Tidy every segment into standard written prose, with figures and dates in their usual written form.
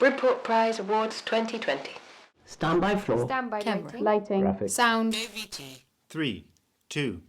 Bridport Prize Awards 2020. Standby floor. Standby Camera. lighting. Graphic. Sound. AVT. 3, 2.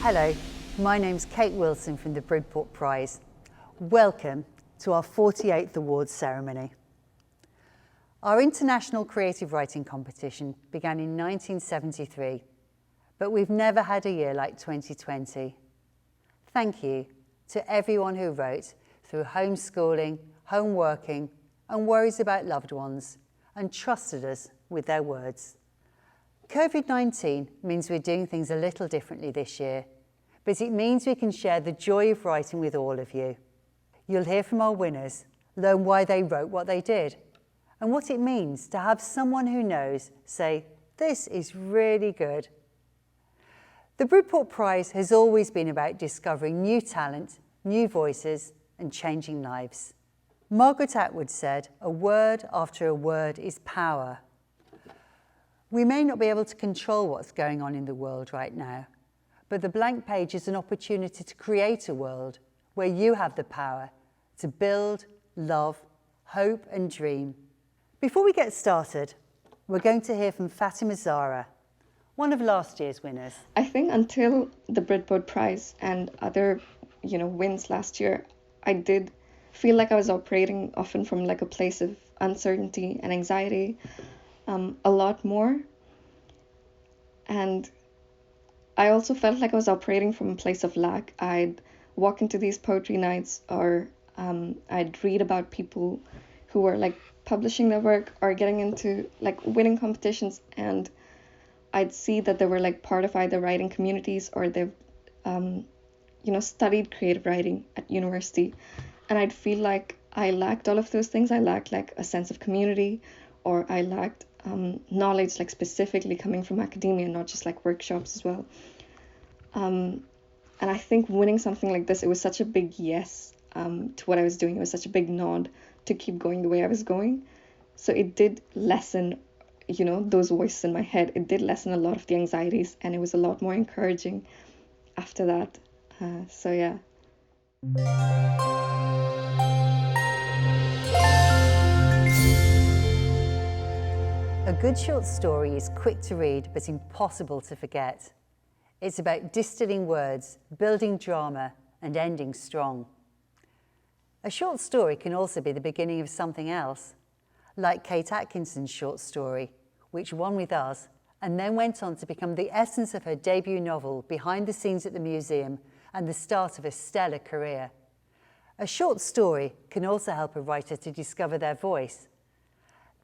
Hello, my name's Kate Wilson from the Bridport Prize. Welcome to our 48th awards ceremony. Our International Creative Writing Competition began in 1973, but we've never had a year like 2020. Thank you to everyone who wrote through homeschooling, home working, and worries about loved ones, and trusted us with their words. COVID-19 means we're doing things a little differently this year, but it means we can share the joy of writing with all of you. You'll hear from our winners, learn why they wrote what they did, and what it means to have someone who knows say, "This is really good." The Bridport Prize has always been about discovering new talent, new voices, and changing lives. Margaret Atwood said, "A word after a word is power." We may not be able to control what's going on in the world right now, but the blank page is an opportunity to create a world where you have the power to build, love, hope and dream. Before we get started, we're going to hear from Fatima Zara, one of last year's winners. I think until the Bridport Prize and other, wins last year, I did feel like I was operating often from like a place of uncertainty and anxiety, a lot more. And I also felt like I was operating from a place of lack. I'd walk into these poetry nights or I'd read about people who were like publishing their work or getting into like winning competitions, and I'd see that they were like part of either writing communities or they've studied creative writing at university, and I'd feel like I lacked all of those things. I lacked like a sense of community, or I lacked knowledge like specifically coming from academia, not just like workshops as well. And I think winning something like this, it was such a big yes to what I was doing. It was such a big nod to keep going the way I was going. So it did lessen, those voices in my head. It did lessen a lot of the anxieties, and it was a lot more encouraging after that. So yeah. A good short story is quick to read but impossible to forget. It's about distilling words, building drama, and ending strong. A short story can also be the beginning of something else, like Kate Atkinson's short story, which won with us and then went on to become the essence of her debut novel, Behind the Scenes at the Museum, and the start of a stellar career. A short story can also help a writer to discover their voice.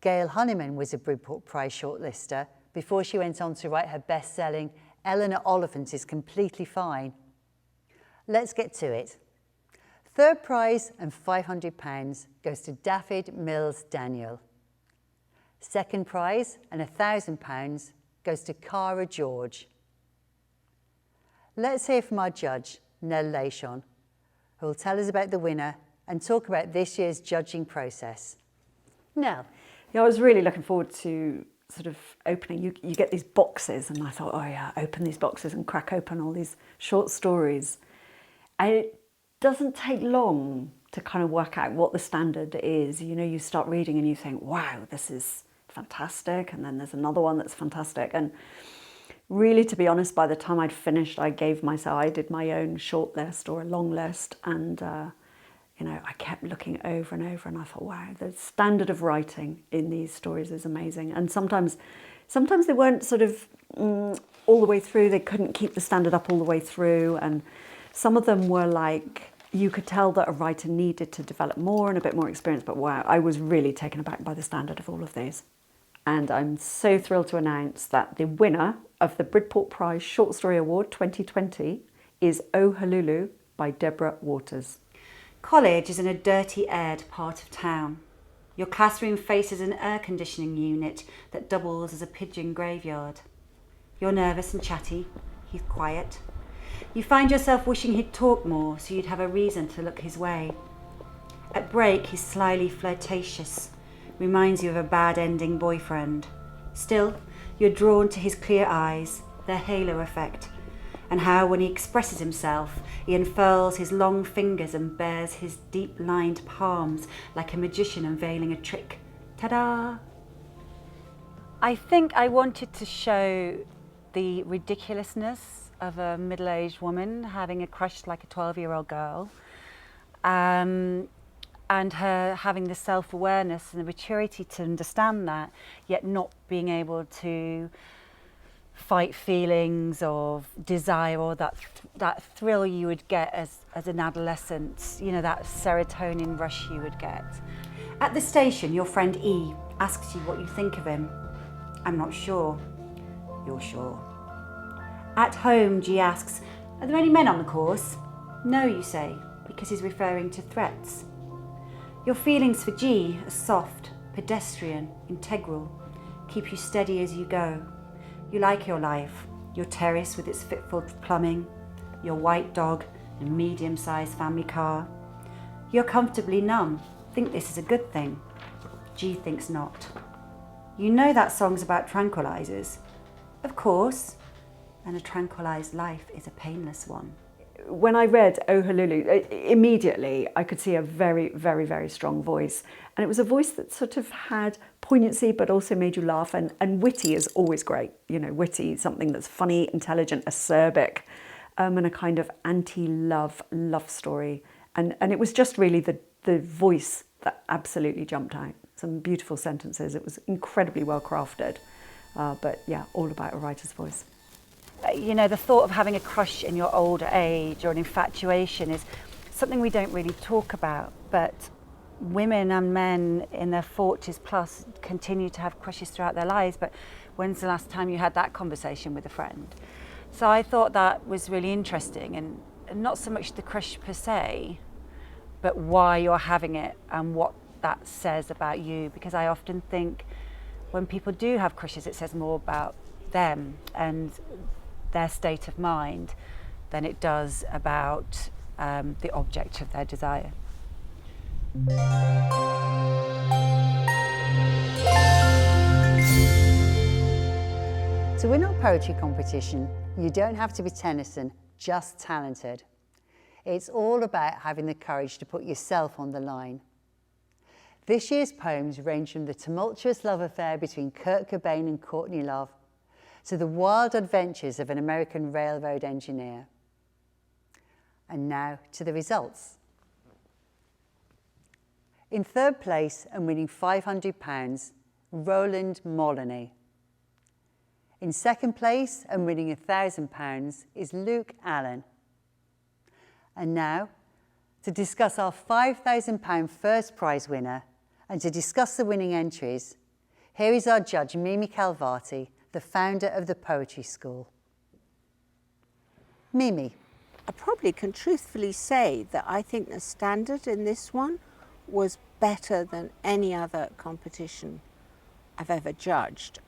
Gail Honeyman was a Bridport Prize shortlister before she went on to write her best-selling Eleanor Oliphant is Completely Fine. Let's get to it. Third prize and £500 goes to David Mills Daniel. Second prize and £1,000 goes to Cara George. Let's hear from our judge, Nell Leishon, who will tell us about the winner and talk about this year's judging process. Nell. Yeah, I was really looking forward to sort of opening. You get these boxes, and I thought, oh yeah, open these boxes and crack open all these short stories. And doesn't take long to kind of work out what the standard is. You know, you start reading and you think, wow, this is fantastic. And then there's another one that's fantastic. And really, to be honest, by the time I'd finished, I did my own short list or a long list. And, you know, I kept looking over and over and I thought, wow, the standard of writing in these stories is amazing. And sometimes they weren't sort of all the way through. They couldn't keep the standard up all the way through. And some of them were like, you could tell that a writer needed to develop more and a bit more experience, but wow, I was really taken aback by the standard of all of these. And I'm so thrilled to announce that the winner of the Bridport Prize Short Story Award 2020 is Oh Halulu by Deborah Waters. College is in a dirty, aired part of town. Your classroom faces an air conditioning unit that doubles as a pigeon graveyard. You're nervous and chatty, he's quiet. You find yourself wishing he'd talk more so you'd have a reason to look his way. At break, he's slyly flirtatious, reminds you of a bad-ending boyfriend. Still, you're drawn to his clear eyes, their halo effect, and how when he expresses himself, he unfurls his long fingers and bares his deep-lined palms like a magician unveiling a trick. Ta-da! I think I wanted to show the ridiculousness of a middle-aged woman having a crush like a 12-year-old girl, and her having the self-awareness and the maturity to understand that, yet not being able to fight feelings of desire or that thrill you would get as an adolescent, you know, that serotonin rush you would get. At the station, your friend E asks you what you think of him. I'm not sure. You're sure. At home, G asks, are there any men on the course? No, you say, because he's referring to threats. Your feelings for G are soft, pedestrian, integral, keep you steady as you go. You like your life, your terrace with its fitful plumbing, your white dog and medium-sized family car. You're comfortably numb, think this is a good thing. G thinks not. You know that song's about tranquilizers. Of course. And a tranquilized life is a painless one. When I read Oh Halulu, immediately I could see a very, very, very strong voice. And it was a voice that sort of had poignancy, but also made you laugh. And witty is always great. You know, witty, something that's funny, intelligent, acerbic, and a kind of anti-love story. And it was just really the voice that absolutely jumped out. Some beautiful sentences. It was incredibly well crafted. But yeah, all about a writer's voice. You know, the thought of having a crush in your older age or an infatuation is something we don't really talk about, but women and men in their 40s plus continue to have crushes throughout their lives. But when's the last time you had that conversation with a friend? So I thought that was really interesting, and not so much the crush per se, but why you're having it and what that says about you. Because I often think when people do have crushes, it says more about them and their state of mind than it does about the object of their desire. To win our poetry competition, you don't have to be Tennyson, just talented. It's all about having the courage to put yourself on the line. This year's poems range from the tumultuous love affair between Kurt Cobain and Courtney Love to the wild adventures of an American railroad engineer. And now to the results. In third place and winning £500, Roland Molyneux. In second place and winning £1,000 is Luke Allen. And now, to discuss our £5,000 first prize winner and to discuss the winning entries, here is our judge, Mimi Calvati, the founder of the Poetry School. Mimi. I probably can truthfully say that I think the standard in this one was better than any other competition I've ever judged.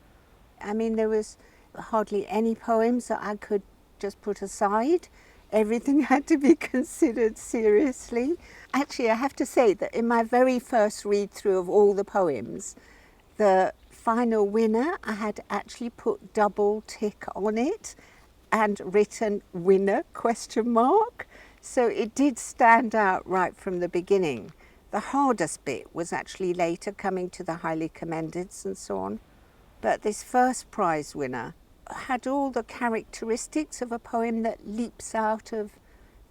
I mean, there was hardly any poems that I could just put aside. Everything had to be considered seriously. Actually, I have to say that in my very first read through of all the poems, the final winner, I had actually put double tick on it and written winner ? So it did stand out right from the beginning. The hardest bit was actually later coming to the highly commendeds and so on. But this first prize winner had all the characteristics of a poem that leaps out of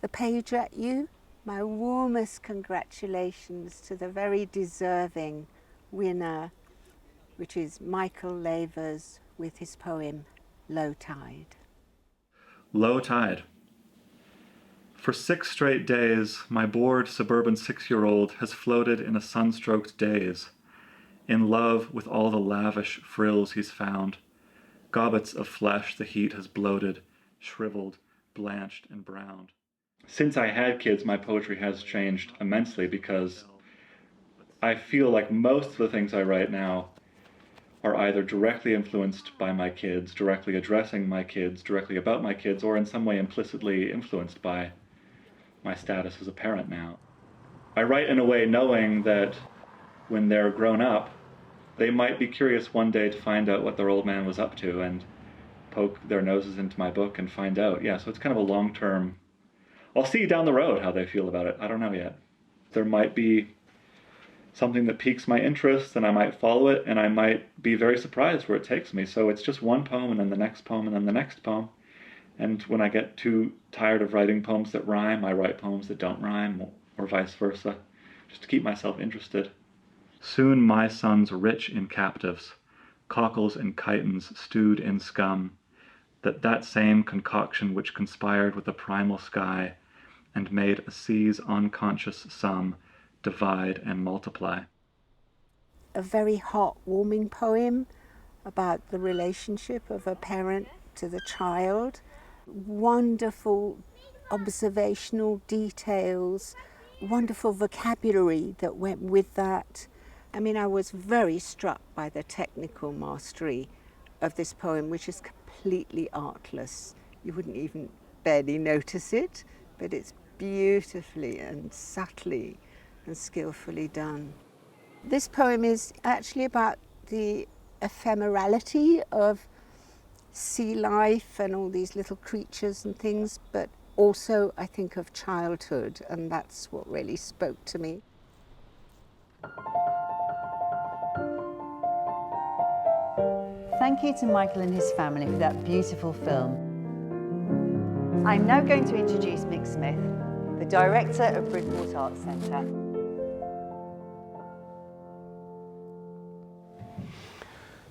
the page at you. My warmest congratulations to the very deserving winner, which is Michael Lavers with his poem, Low Tide. Low tide. For 6 straight days, my bored suburban 6-year-old has floated in a sun-stroked daze, in love with all the lavish frills he's found. Gobbets of flesh the heat has bloated, shriveled, blanched, and browned. Since I had kids, my poetry has changed immensely because I feel like most of the things I write now are either directly influenced by my kids, directly addressing my kids, directly about my kids, or in some way implicitly influenced by my status as a parent now. I write in a way knowing that when they're grown up, they might be curious one day to find out what their old man was up to and poke their noses into my book and find out. Yeah, so it's kind of a long-term... I'll see down the road how they feel about it. I don't know yet. There might be something that piques my interest and I might follow it and I might be very surprised where it takes me. So it's just one poem and then the next poem and then the next poem. And when I get too tired of writing poems that rhyme, I write poems that don't rhyme, or vice versa, just to keep myself interested. Soon my son's rich in captives, cockles and chitons stewed in scum, that same concoction which conspired with the primal sky and made a sea's unconscious sum divide and multiply. A very heartwarming poem about the relationship of a parent to the child. Wonderful observational details, wonderful vocabulary that went with that. I mean, I was very struck by the technical mastery of this poem, which is completely artless. You wouldn't even barely notice it, but it's beautifully and subtly and skillfully done. This poem is actually about the ephemerality of sea life and all these little creatures and things, but also I think of childhood, and that's what really spoke to me. Thank you to Michael and his family for that beautiful film. I'm now going to introduce Mick Smith, the director of Bridport Arts Centre.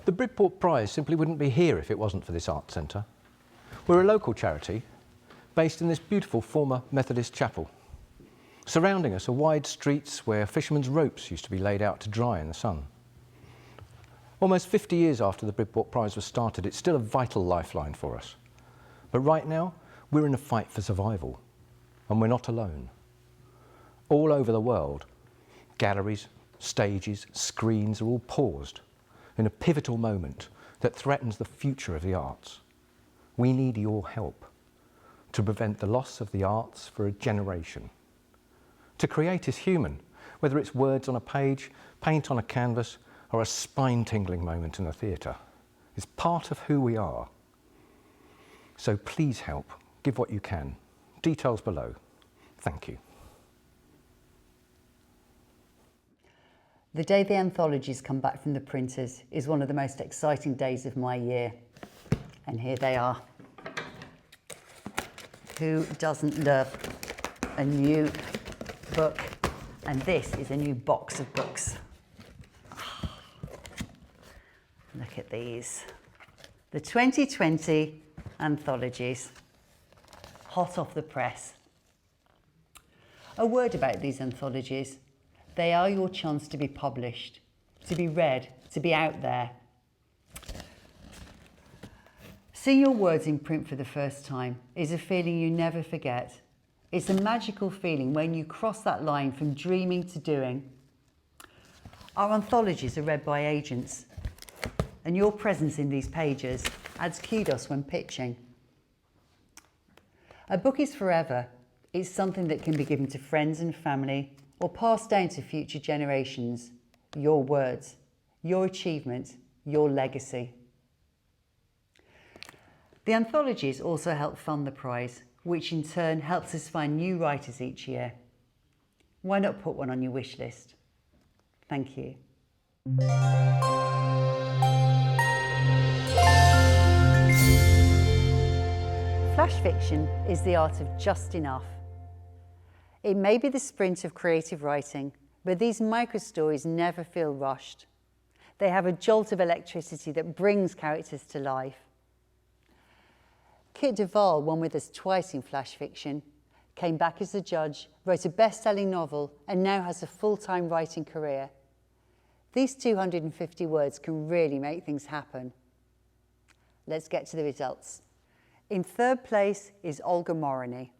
The Bridport Prize simply wouldn't be here if it wasn't for this art centre. We're a local charity based in this beautiful former Methodist chapel. Surrounding us are wide streets where fishermen's ropes used to be laid out to dry in the sun. Almost 50 years after the Bridport Prize was started, it's still a vital lifeline for us. But right now, we're in a fight for survival, and we're not alone. All over the world, galleries, stages, screens are all paused in a pivotal moment that threatens the future of the arts. We need your help to prevent the loss of the arts for a generation. To create is human, whether it's words on a page, paint on a canvas, or a spine-tingling moment in the theatre. It's part of who we are. So please help, give what you can. Details below. Thank you. The day the anthologies come back from the printers is one of the most exciting days of my year. And here they are. Who doesn't love a new book? And this is a new box of books. Look at these. The 2020 anthologies, hot off the press. A word about these anthologies. They are your chance to be published, to be read, to be out there. Seeing your words in print for the first time is a feeling you never forget. It's a magical feeling when you cross that line from dreaming to doing. Our anthologies are read by agents, and your presence in these pages adds kudos when pitching. A book is forever. It's something that can be given to friends and family or passed down to future generations. Your words, your achievement, your legacy. The anthologies also help fund the prize, which in turn helps us find new writers each year. Why not put one on your wish list? Thank you. Flash fiction is the art of just enough. It may be the sprint of creative writing, but these micro-stories never feel rushed. They have a jolt of electricity that brings characters to life. Kit Duvall won with us twice in flash fiction, came back as a judge, wrote a best-selling novel, and now has a full-time writing career. These 250 words can really make things happen. Let's get to the results. In third place is Olga Morony.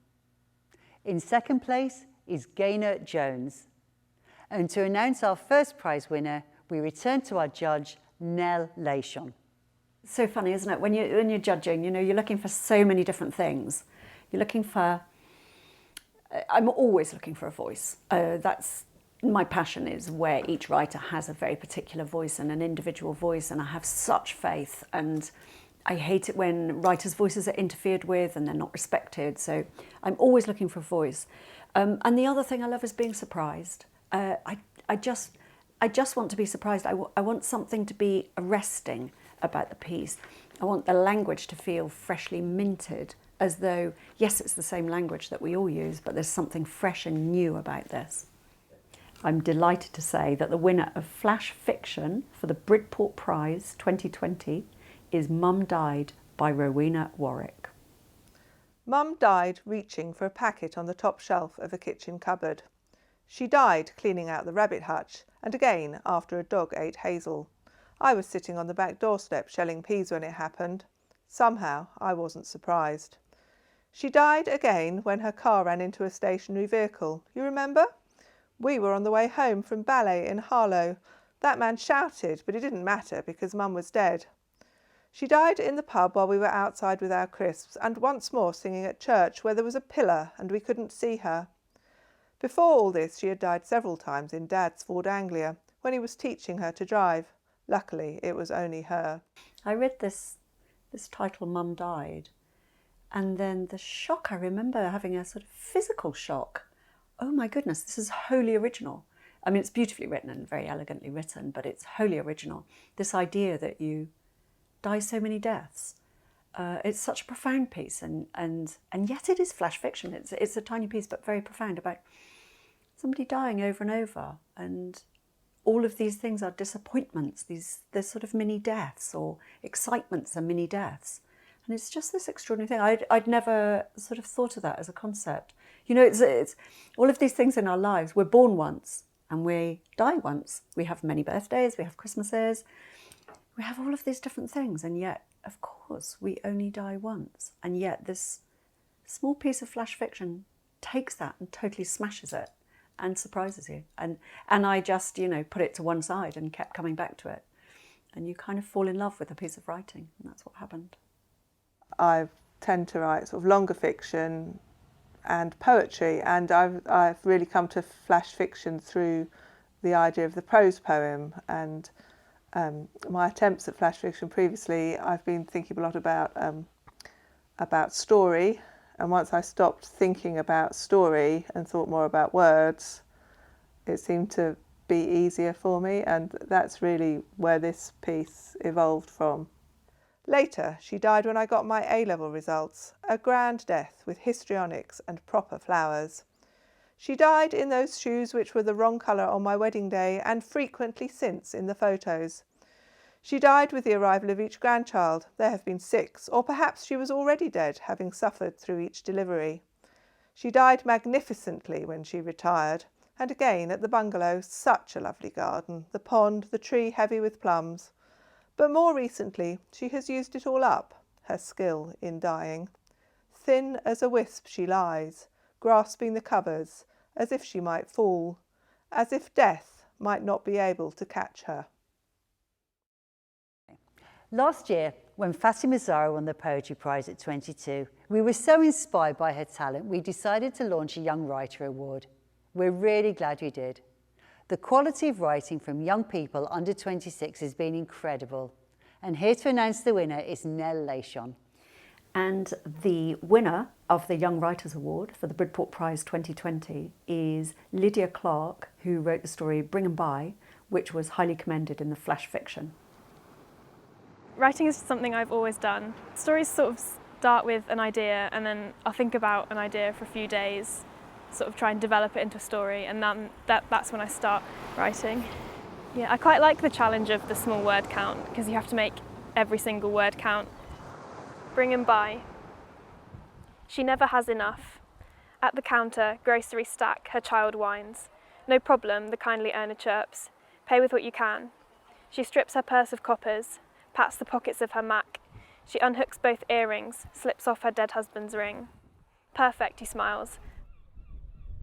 In second place is Gaynor Jones. And to announce our first prize winner, we return to our judge, Nell Lashon. So funny, isn't it? When you're judging, you're looking for so many different things. You're looking for... I'm always looking for a voice. That's my passion, is where each writer has a very particular voice and an individual voice, and I have such faith, and I hate it when writers' voices are interfered with and they're not respected. So I'm always looking for a voice. And the other thing I love is being surprised. I just want to be surprised. I want something to be arresting about the piece. I want the language to feel freshly minted, as though, yes, it's the same language that we all use, but there's something fresh and new about this. I'm delighted to say that the winner of Flash Fiction for the Bridport Prize 2020 is Mum Died by Rowena Warwick. Mum died reaching for a packet on the top shelf of a kitchen cupboard. She died cleaning out the rabbit hutch, and again after a dog ate Hazel. I was sitting on the back doorstep shelling peas when it happened. Somehow I wasn't surprised. She died again when her car ran into a stationary vehicle. You remember? We were on the way home from ballet in Harlow. That man shouted, but it didn't matter because Mum was dead. She died in the pub while we were outside with our crisps, and once more singing at church where there was a pillar and we couldn't see her. Before all this, she had died several times in Dad's Ford Anglia when he was teaching her to drive. Luckily, it was only her. I read this title, Mum Died, and then the shock, I remember having a sort of physical shock. Oh my goodness, this is wholly original. I mean, it's beautifully written and very elegantly written, but it's wholly original. This idea that you die so many deaths. It's such a profound piece, and yet it is flash fiction. It's a tiny piece, but very profound, about somebody dying over and over, and all of these things are disappointments. They're sort of mini deaths, or excitements are mini deaths, and it's just this extraordinary thing. I'd never sort of thought of that as a concept. It's all of these things in our lives. We're born once and we die once. We have many birthdays. We have Christmases. We have all of these different things, and yet, of course, we only die once. And yet this small piece of flash fiction takes that and totally smashes it and surprises you. And I just, put it to one side and kept coming back to it. And you kind of fall in love with a piece of writing, and that's what happened. I tend to write sort of longer fiction and poetry, and I've really come to flash fiction through the idea of the prose poem. And my attempts at flash fiction previously, I've been thinking a lot about story, and once I stopped thinking about story and thought more about words, it seemed to be easier for me, and that's really where this piece evolved from. Later, she died when I got my A-level results, a grand death with histrionics and proper flowers. She died in those shoes which were the wrong colour on my wedding day, and frequently since in the photos. She died with the arrival of each grandchild. There have been 6, or perhaps she was already dead, having suffered through each delivery. She died magnificently when she retired, and again at the bungalow, such a lovely garden, the pond, the tree heavy with plums. But more recently, she has used it all up, her skill in dying. Thin as a wisp she lies, grasping the covers, as if she might fall, as if death might not be able to catch her. Last year, when Fatima Zara won the Poetry Prize at 22, we were so inspired by her talent, we decided to launch a Young Writer Award. We're really glad we did. The quality of writing from young people under 26 has been incredible. And here to announce the winner is Nell Lashon. And the winner of the Young Writers Award for the Bridport Prize 2020 is Lydia Clark, who wrote the story Bring 'Em By, which was highly commended in the flash fiction. Writing is something I've always done. Stories sort of start with an idea, and then I'll think about an idea for a few days, sort of try and develop it into a story, and then that's when I start writing. Yeah, I quite like the challenge of the small word count, because you have to make every single word count. Bring 'em by. She never has enough. At the counter, grocery stack, her child whines. No problem, the kindly earner chirps. Pay with what you can. She strips her purse of coppers, pats the pockets of her Mac. She unhooks both earrings, slips off her dead husband's ring. Perfect, he smiles.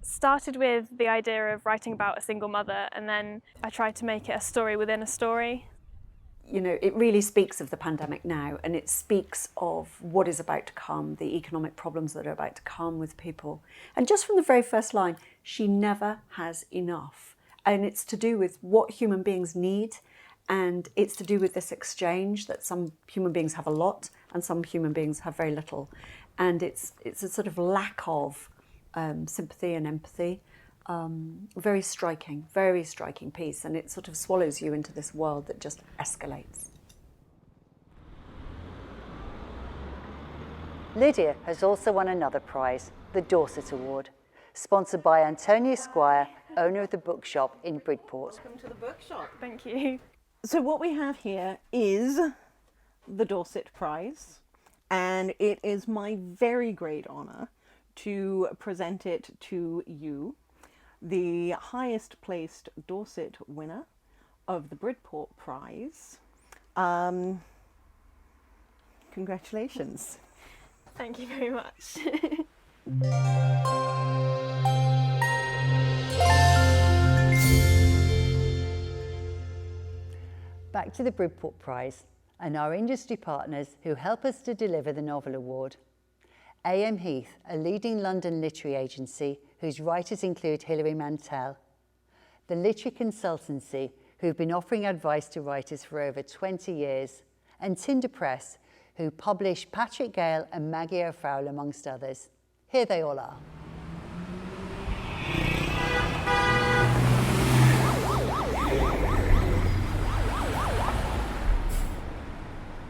Started with the idea of writing about a single mother, and then I tried to make it a story within a story. You know, it really speaks of the pandemic now, and it speaks of what is about to come, the economic problems that are about to come with people. And just from the very first line, she never has enough. And it's to do with what human beings need, and it's to do with this exchange that some human beings have a lot and some human beings have very little. And it's a sort of lack of sympathy and empathy. Very striking piece, and it sort of swallows you into this world that just escalates. Lydia has also won another prize, the Dorset Award, sponsored by Antonia Squire, owner of the bookshop in Bridport. Welcome to the bookshop. Thank you. So what we have here is the Dorset Prize, and it is my very great honour to present it to you, the highest placed Dorset winner of the Bridport Prize. Congratulations. Thank you very much. Back to the Bridport Prize and our industry partners who help us to deliver the Novel Award. A.M. Heath, a leading London literary agency whose writers include Hilary Mantel. The Literary Consultancy, who've been offering advice to writers for over 20 years. And Tinder Press, who publish Patrick Gale and Maggie O'Farrell amongst others. Here they all are.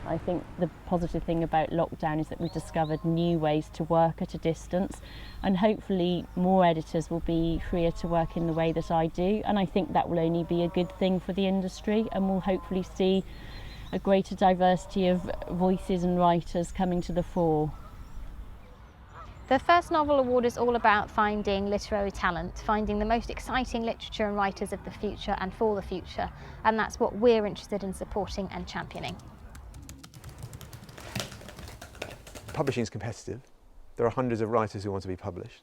I think the positive thing about lockdown is that we've discovered new ways to work at a distance, and hopefully more editors will be freer to work in the way that I do, and I think that will only be a good thing for the industry, and we'll hopefully see a greater diversity of voices and writers coming to the fore. The First Novel Award is all about finding literary talent, finding the most exciting literature and writers of the future and for the future, and that's what we're interested in supporting and championing. Publishing is competitive. There are hundreds of writers who want to be published.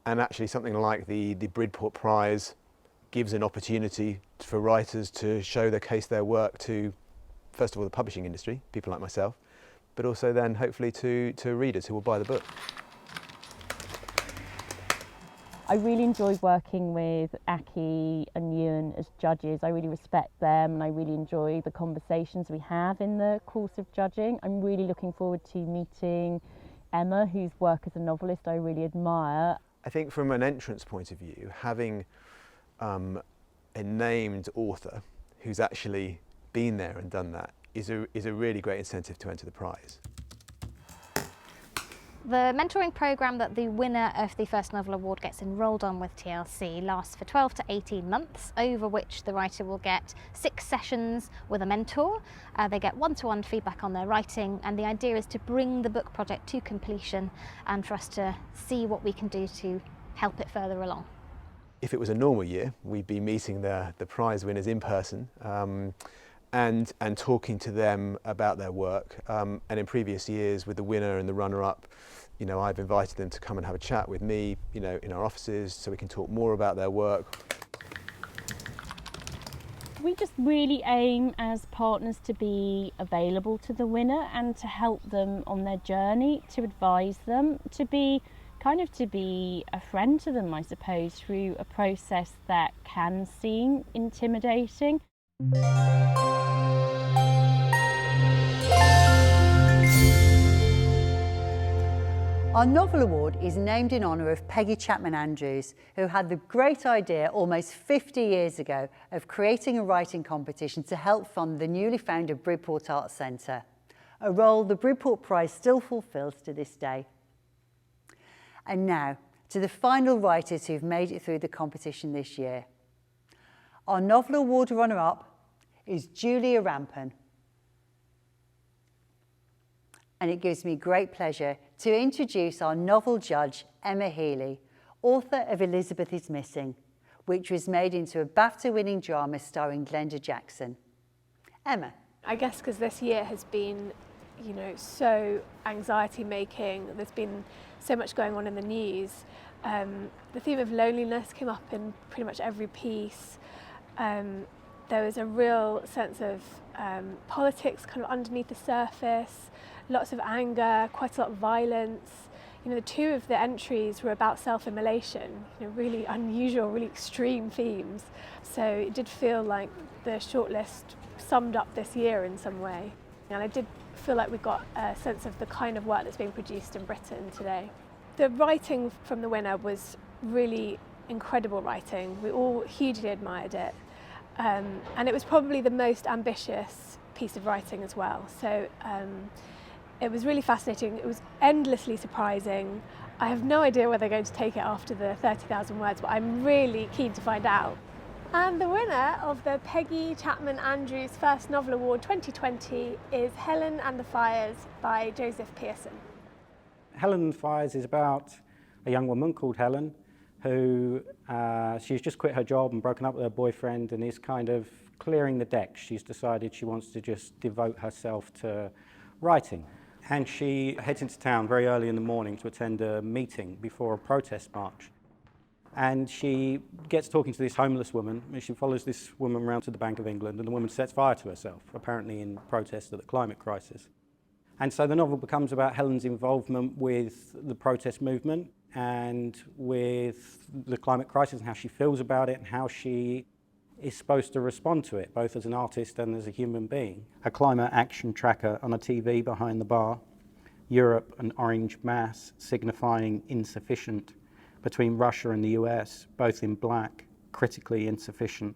And actually something like the Bridport Prize gives an opportunity for writers to show their case, their work to, first of all, the publishing industry, people like myself, but also then hopefully to readers who will buy the book. I really enjoyed working with Aki and Ewan as judges. I really respect them, and I really enjoy the conversations we have in the course of judging. I'm really looking forward to meeting Emma, whose work as a novelist I really admire. I think from an entrance point of view, having a named author who's actually been there and done that is a really great incentive to enter the prize. The mentoring programme that the winner of the First Novel Award gets enrolled on with TLC lasts for 12 to 18 months, over which the writer will get 6 sessions with a mentor. They get one-to-one feedback on their writing, and the idea is to bring the book project to completion and for us to see what we can do to help it further along. If it was a normal year, we'd be meeting the prize winners in person and talking to them about their work. And in previous years, with the winner and the runner-up, you know, I've invited them to come and have a chat with me, you know, in our offices, so we can talk more about their work. We just really aim as partners to be available to the winner and to help them on their journey, to advise them, to be a friend to them, I suppose, through a process that can seem intimidating. Our Novel Award is named in honour of Peggy Chapman Andrews, who had the great idea almost 50 years ago of creating a writing competition to help fund the newly founded Bridport Arts Centre, a role the Bridport Prize still fulfills to this day. And now, to the final writers who've made it through the competition this year. Our Novel Award runner-up is Julia Rampan. And it gives me great pleasure to introduce our novel judge, Emma Healey, author of Elizabeth is Missing, which was made into a BAFTA-winning drama starring Glenda Jackson. Emma. I guess because this year has been, you know, so anxiety-making. There's been so much going on in the news. The theme of loneliness came up in pretty much every piece. There was a real sense of politics kind of underneath the surface, lots of anger, quite a lot of violence. You know, the two of the entries were about self-immolation, you know, really unusual, really extreme themes. So it did feel like the shortlist summed up this year in some way. And I did feel like we got a sense of the kind of work that's being produced in Britain today. The writing from the winner was really incredible writing. We all hugely admired it. And it was probably the most ambitious piece of writing as well. So it was really fascinating. It was endlessly surprising. I have no idea where they're going to take it after the 30,000 words, but I'm really keen to find out. And the winner of the Peggy Chapman Andrews First Novel Award 2020 is Helen and the Fires by Joseph Pearson. Helen and the Fires is about a young woman called Helen who she's just quit her job and broken up with her boyfriend and is kind of clearing the decks. She's decided she wants to just devote herself to writing. And she heads into town very early in the morning to attend a meeting before a protest march. And she gets talking to this homeless woman, and she follows this woman around to the Bank of England, and the woman sets fire to herself, apparently in protest of the climate crisis. And so the novel becomes about Helen's involvement with the protest movement and with the climate crisis and how she feels about it and how she is supposed to respond to it, both as an artist and as a human being. A climate action tracker on a TV behind the bar, Europe an orange mass signifying insufficient, between Russia and the US, both in black, critically insufficient.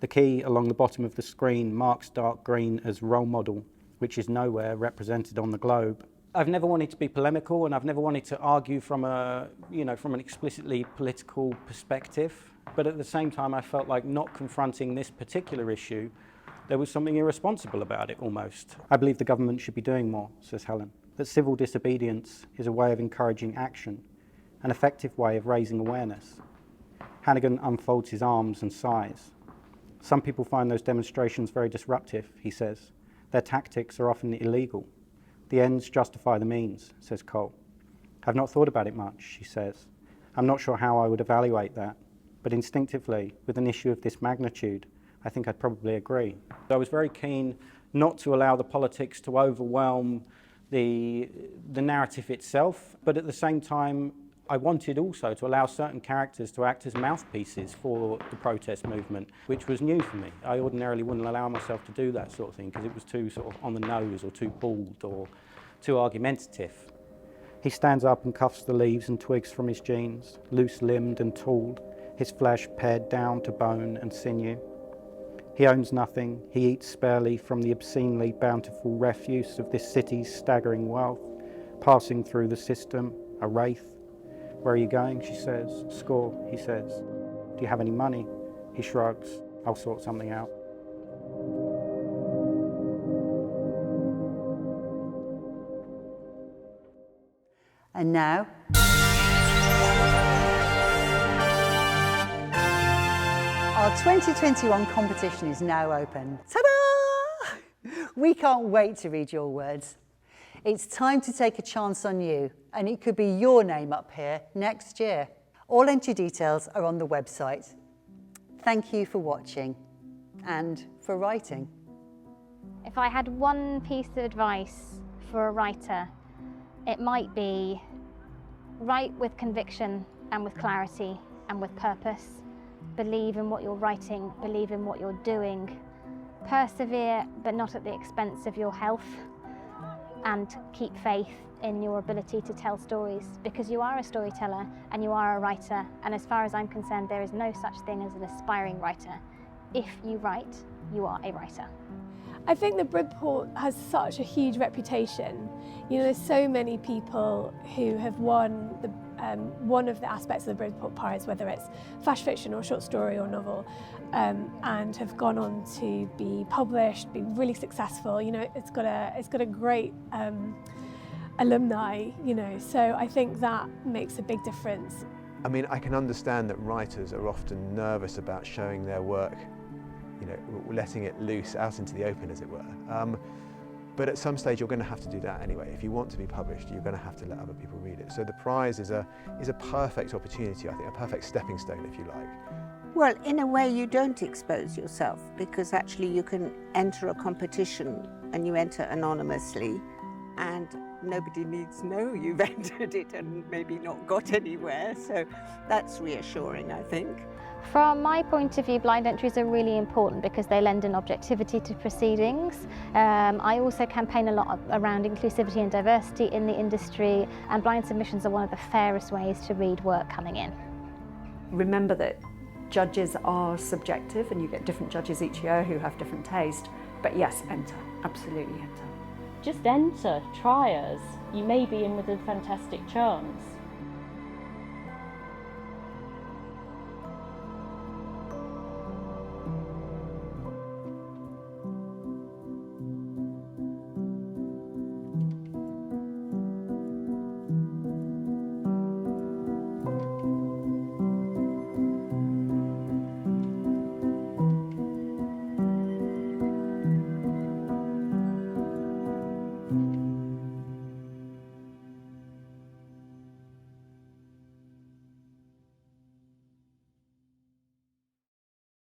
The key along the bottom of the screen marks dark green as role model, which is nowhere represented on the globe. I've never wanted to be polemical, and I've never wanted to argue from from an explicitly political perspective. But at the same time, I felt like not confronting this particular issue, there was something irresponsible about it almost. I believe the government should be doing more, says Helen. That civil disobedience is a way of encouraging action, an effective way of raising awareness. Hannigan unfolds his arms and sighs. Some people find those demonstrations very disruptive, he says. Their tactics are often illegal. The ends justify the means, says Cole. I've not thought about it much, she says. I'm not sure how I would evaluate that, but instinctively, with an issue of this magnitude, I think I'd probably agree. I was very keen not to allow the politics to overwhelm the narrative itself, but at the same time, I wanted also to allow certain characters to act as mouthpieces for the protest movement, which was new for me. I ordinarily wouldn't allow myself to do that sort of thing because it was too sort of on the nose or too bald or too argumentative. He stands up and cuffs the leaves and twigs from his jeans, loose-limbed and tooled, his flesh pared down to bone and sinew. He owns nothing. He eats sparely from the obscenely bountiful refuse of this city's staggering wealth, passing through the system, a wraith. Where are you going? She says. Score, he says. Do you have any money? He shrugs. I'll sort something out. And now, our 2021 competition is now open. Ta-da! We can't wait to read your words. It's time to take a chance on you, and it could be your name up here next year. All entry details are on the website. Thank you for watching and for writing. If I had one piece of advice for a writer, it might be write with conviction and with clarity and with purpose. Believe in what you're writing, believe in what you're doing. Persevere, but not at the expense of your health. And keep faith in your ability to tell stories, because you are a storyteller and you are a writer, and as far as I'm concerned, there is no such thing as an aspiring writer. If you write, you are a writer. I think that Bridport has such a huge reputation. You know, there's so many people who have won one of the aspects of the Bridport Prize, whether it's flash fiction or short story or novel, and have gone on to be published, be really successful. You know, it's got a great alumni. You know, so I think that makes a big difference. I mean, I can understand that writers are often nervous about showing their work, you know, letting it loose out into the open, as it were. But at some stage you're going to have to do that anyway. If you want to be published, you're going to have to let other people read it. So the prize is a perfect opportunity, I think, a perfect stepping stone, if you like. Well, in a way you don't expose yourself, because actually you can enter a competition and you enter anonymously and nobody needs to know you've entered it and maybe not got anywhere. So that's reassuring, I think. From my point of view, blind entries are really important because they lend an objectivity to proceedings. I also campaign a lot around inclusivity and diversity in the industry, and blind submissions are one of the fairest ways to read work coming in. Remember that judges are subjective and you get different judges each year who have different taste, but yes, enter, absolutely enter. Just enter, try us. You may be in with a fantastic chance.